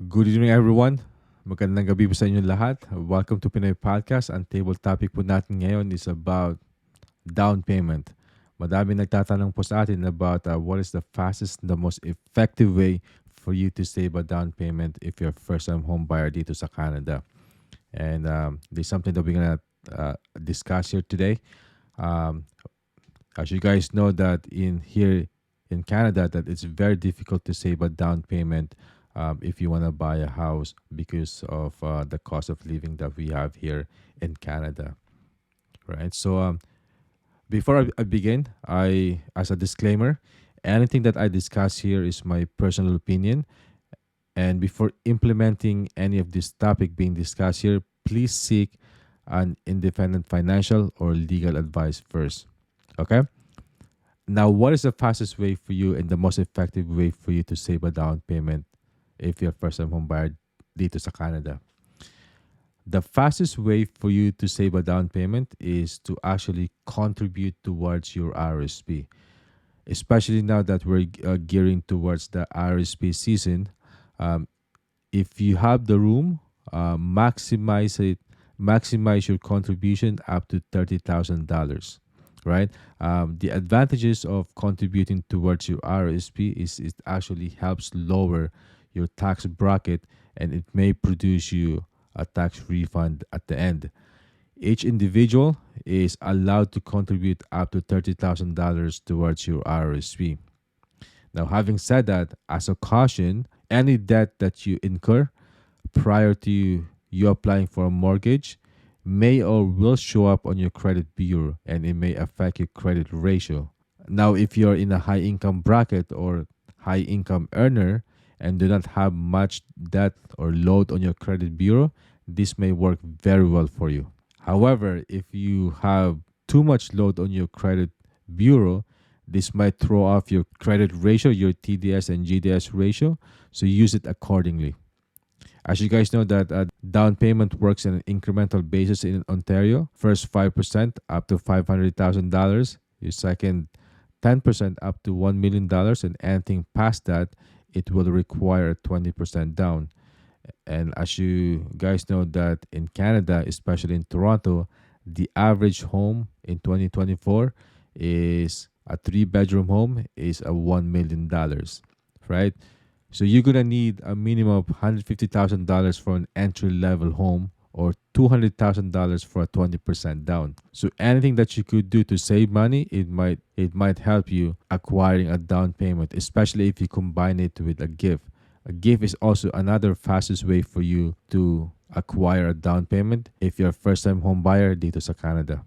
Good evening everyone. Magandang gabi po sa inyo lahat. Welcome to Pinoy Podcast. Ang table topic po natin ngayon is about down payment. Madami nagtatanong po sa atin about what is the fastest and the most effective way for you to save a down payment if you're a first-time home buyer dito sa Canada. And there's something that we're gonna discuss here today. Um, as you guys know that in here in Canada that it's very difficult to save a down payment if you want to buy a house because of the cost of living that we have here in Canada, right? So before I begin, I as a disclaimer, anything that I discuss here is my personal opinion, and before implementing any of this topic being discussed here, please seek an independent financial or legal advice first. Okay. Now, what is the fastest way for you and the most effective way for you to save a down payment if you're a first-time home buyer dito sa Canada? The fastest way for you to save a down payment is to actually contribute towards your RRSP, especially now that we're gearing towards the RRSP season. Um, if you have the room, maximize it, maximize your contribution up to $30,000. Right? The advantages of contributing towards your RSP is it actually helps lower your tax bracket and it may produce you a tax refund at the end. Each individual is allowed to contribute up to $30,000 towards your RSP. Now, having said that, as a caution, any debt that you incur prior to you applying for a mortgage may or will show up on your credit bureau and it may affect your credit ratio. Now, if you're in a high income bracket or high income earner and do not have much debt or load on your credit bureau, this may work very well for you. However, if you have too much load on your credit bureau, this might throw off your credit ratio, your TDS and GDS ratio, so use it accordingly. As you guys know that down payment works on an incremental basis in Ontario. First 5% up to $500,000. Your second 10% up to $1 million. And anything past that, it will require 20% down. And as you guys know that in Canada, especially in Toronto, the average home in 2024 is a 3-bedroom home is a $1 million, right? So you're going to need a minimum of $150,000 for an entry-level home or $200,000 for a 20% down. So anything that you could do to save money, it might help you acquiring a down payment, especially if you combine it with a gift. A gift is also another fastest way for you to acquire a down payment if you're a first-time home buyer dito sa Canada.